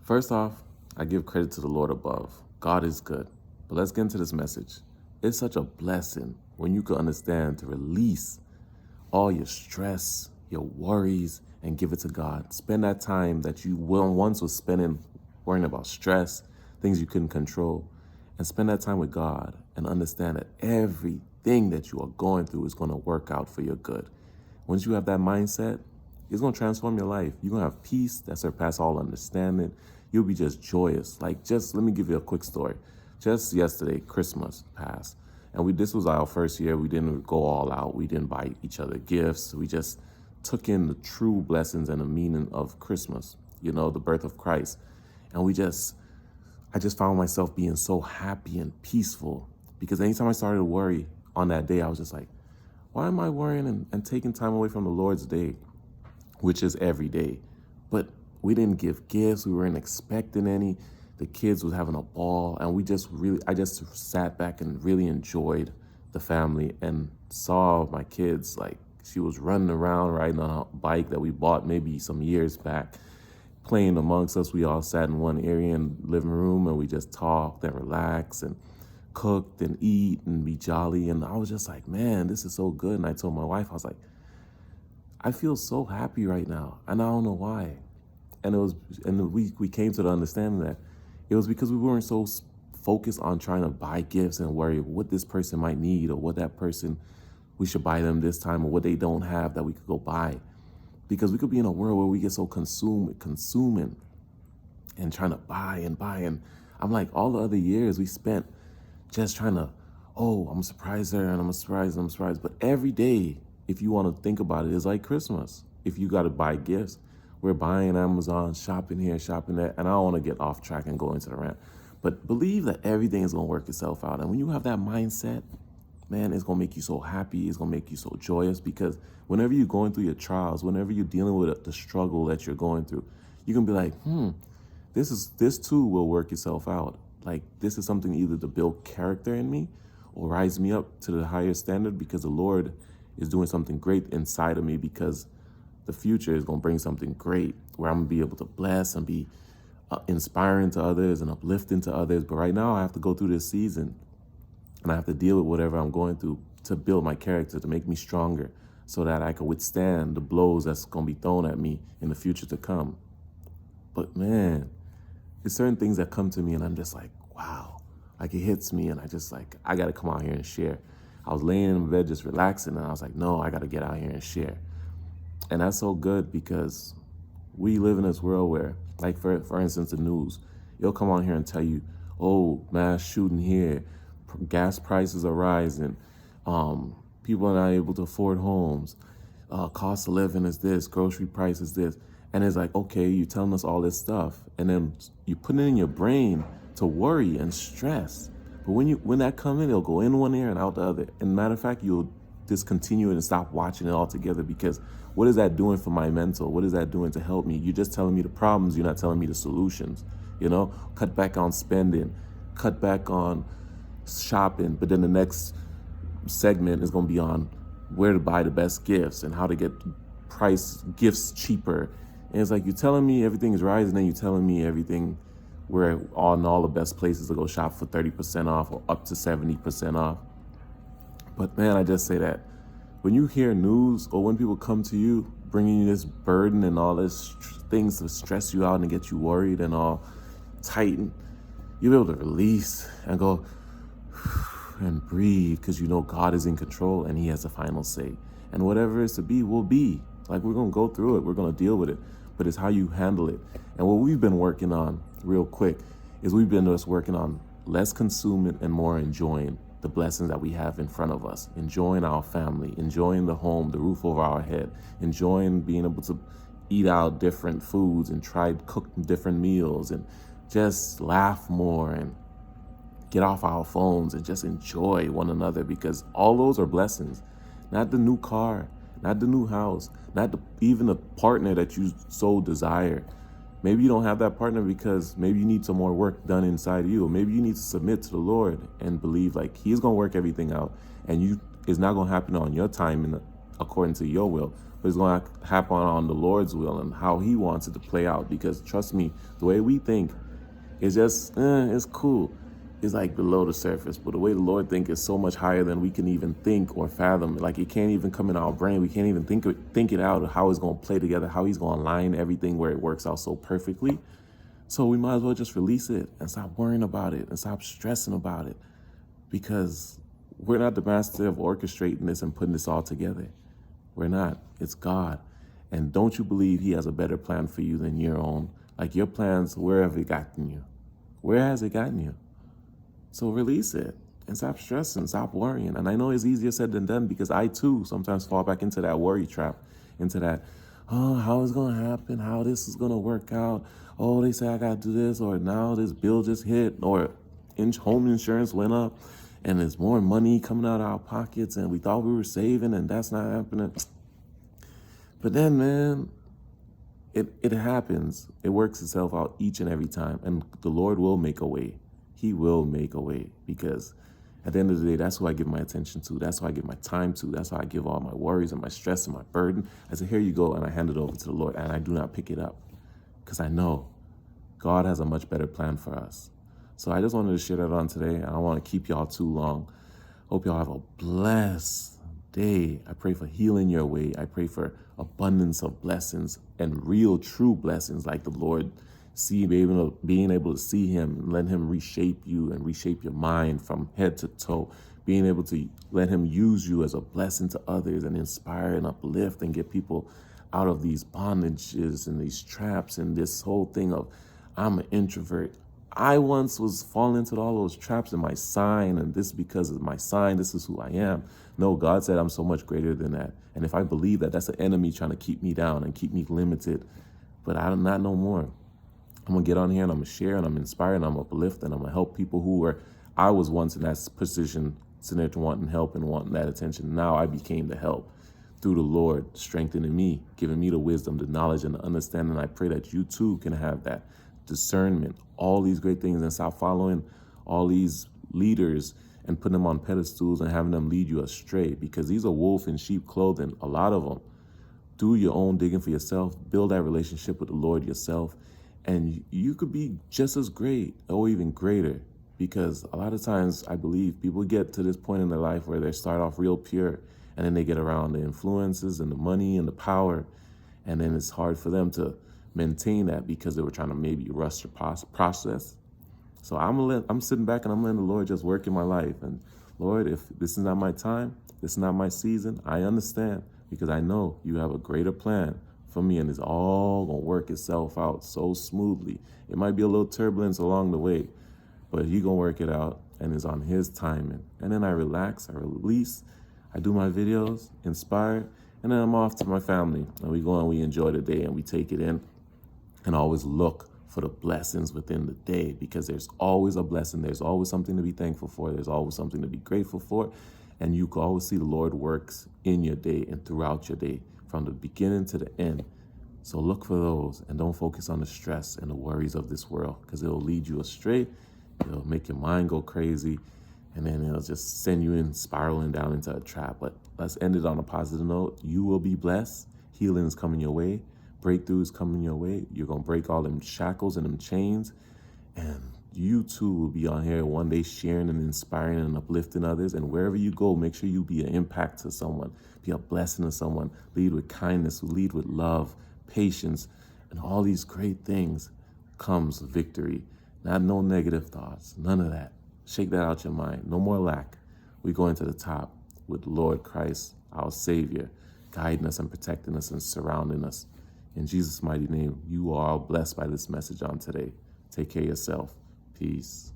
First off, I give credit to the Lord above. God is good. But let's get into this message. It's such a blessing when you can understand to release all your stress, your worries, and give it to God. Spend that time that you once was spending worrying about stress, things you couldn't control, and spend that time with God and understand that everything that you are going through is going to work out for your good. Once you have that mindset, it's going to transform your life. You're going to have peace that surpasses all understanding. You'll be just joyous. Let me give you a quick story. Just yesterday, Christmas passed. And this was our first year. We didn't go all out. We didn't buy each other gifts. We just took in the true blessings and the meaning of Christmas, the birth of Christ. And I just found myself being so happy and peaceful because anytime I started to worry on that day, I was just like, why am I worrying and taking time away from the Lord's day, which is every day? But we didn't give gifts. We weren't expecting any. The kids was having a ball, and I just sat back and really enjoyed the family and saw my kids, like she was running around riding on a bike that we bought maybe some years back, playing amongst us. We all sat in one area in the living room and we just talked and relaxed and cooked and eat and be jolly. And I was just like, man, this is so good. And I told my wife, I was like, I feel so happy right now, and I don't know why. And we came to the understanding that it was because we weren't so focused on trying to buy gifts and worry what this person might need or what that person, we should buy them this time or what they don't have that we could go buy. Because we could be in a world where we get so consumed with consuming and trying to buy and buy. And I'm like, all the other years we spent just trying to, I'm surprised there and I'm surprised. But every day, if you want to think about it, is like Christmas. If you got to buy gifts, we're buying Amazon, shopping here, shopping there. And I don't want to get off track and go into the rant. But believe that everything is going to work itself out. And when you have that mindset, man, it's going to make you so happy. It's going to make you so joyous because whenever you're going through your trials, whenever you're dealing with the struggle that you're going through, you can be like, this too will work itself out. Like this is something either to build character in me or rise me up to the higher standard because the Lord is doing something great inside of me because the future is going to bring something great where I'm going to be able to bless and be inspiring to others and uplifting to others. But right now I have to go through this season and I have to deal with whatever I'm going through to build my character, to make me stronger so that I can withstand the blows that's going to be thrown at me in the future to come. But man, there's certain things that come to me and I'm just like, wow, like it hits me and I got to come out here and share. I was laying in bed just relaxing and I was like, no, I got to get out here and share. And that's so good because we live in this world where, like for instance, the news, it'll come on here and tell you, mass shooting here, gas prices are rising, people are not able to afford homes, cost of living is this, grocery price is this. And it's like, okay, you're telling us all this stuff. And then you put it in your brain to worry and stress. But when that comes in, it'll go in one ear and out the other. And matter of fact, you'll discontinue it and stop watching it altogether because what is that doing for my mental? What is that doing to help me? You're just telling me the problems. You're not telling me the solutions. Cut back on spending, cut back on shopping. But then the next segment is going to be on where to buy the best gifts and how to get gifts cheaper. And it's like you're telling me everything is rising and you're telling me everything we're on all the best places to go shop for 30% off or up to 70% off. But man, I just say that when you hear news or when people come to you bringing you this burden and all this things to stress you out and get you worried and all tighten, you'll be able to release and go and breathe because you know God is in control and he has the final say. And whatever is to be will be. Like we're going to go through it. We're going to deal with it. But it's how you handle it. And what we've been working on real quick is we've been just working on less consuming and more enjoying the blessings that we have in front of us, enjoying our family, enjoying the home, the roof over our head, enjoying being able to eat out different foods and try to cook different meals and just laugh more and get off our phones and just enjoy one another because all those are blessings. Not the new car, not the new house, not even the partner that you so desire. Maybe you don't have that partner because maybe you need some more work done inside of you. Or maybe you need to submit to the Lord and believe like he's going to work everything out. And it's not going to happen on your time and according to your will, but it's going to happen on the Lord's will and how he wants it to play out. Because trust me, the way we think is just, it's cool. It's like below the surface. But the way the Lord thinks is so much higher than we can even think or fathom. Like it can't even come in our brain. We can't even think it out of how it's going to play together, how he's going to align everything where it works out so perfectly. So we might as well just release it and stop worrying about it and stop stressing about it, because we're not the master of orchestrating this and putting this all together. We're not. It's God. And don't you believe he has a better plan for you than your own? Like your plans, where have it gotten you? Where has it gotten you? So release it and stop stressing, stop worrying. And I know it's easier said than done, because I too sometimes fall back into that worry trap, into that, oh, how is it going to happen? How this is going to work out? Oh, they say I got to do this, or now this bill just hit, or home insurance went up, and there's more money coming out of our pockets, and we thought we were saving, and that's not happening. But then, man, it happens. It works itself out each and every time, and the Lord will make a way. He will make a way, because at the end of the day, that's who I give my attention to. That's who I give my time to. That's how I give all my worries and my stress and my burden. I say, here you go, and I hand it over to the Lord, and I do not pick it up, because I know God has a much better plan for us. So I just wanted to share that on today. I don't want to keep y'all too long. Hope y'all have a blessed day. I pray for healing your way. I pray for abundance of blessings and real, true blessings, like the Lord being able to see him and let him reshape you and reshape your mind from head to toe, being able to let him use you as a blessing to others and inspire and uplift and get people out of these bondages and these traps and this whole thing of, I'm an introvert. I once was falling into all those traps in my sign, and this because of my sign, this is who I am. No, God said I'm so much greater than that. And if I believe that, that's an enemy trying to keep me down and keep me limited. But I'm not no more. I'm going to get on here and I'm going to share and I'm inspiring, I'm going to uplift, and I'm going to help people I was once in that position, sitting there to wanting help and wanting that attention. Now I became the help through the Lord strengthening me, giving me the wisdom, the knowledge, and the understanding. I pray that you too can have that discernment, all these great things, and stop following all these leaders and putting them on pedestals and having them lead you astray, because these are wolf in sheep clothing, a lot of them. Do your own digging for yourself, build that relationship with the Lord yourself, and you could be just as great or even greater, because a lot of times I believe people get to this point in their life where they start off real pure, and then they get around the influences and the money and the power, and then it's hard for them to maintain that because they were trying to maybe rush the process. So I'm sitting back and I'm letting the Lord just work in my life. And Lord, if this is not my time, this is not my season, I understand, because I know you have a greater plan for me, and it's all going to work itself out so smoothly. It might be a little turbulence along the way, but He's going to work it out, and it's on His timing. And then I relax, I release, I do my videos, inspire, and then I'm off to my family, and we go and we enjoy the day and we take it in, and always look for the blessings within the day, because there's always a blessing. There's always something to be thankful for. There's always something to be grateful for. And you can always see the Lord works in your day and throughout your day, from the beginning to the end. So look for those, and don't focus on the stress and the worries of this world, because it'll lead you astray. It'll make your mind go crazy, and then it'll just send you spiraling down into a trap. But let's end it on a positive note. You will be blessed. Healing is coming your way. Breakthroughs coming your way. You're going to break all them shackles and them chains. And you too will be on here one day sharing and inspiring and uplifting others. And wherever you go, make sure you be an impact to someone. Be a blessing to someone. Lead with kindness. Lead with love, patience, and all these great things comes victory. Not no negative thoughts. None of that. Shake that out your mind. No more lack. We go into the top with Lord Christ, our Savior, guiding us and protecting us and surrounding us. In Jesus' mighty name, you are all blessed by this message on today. Take care of yourself. Peace.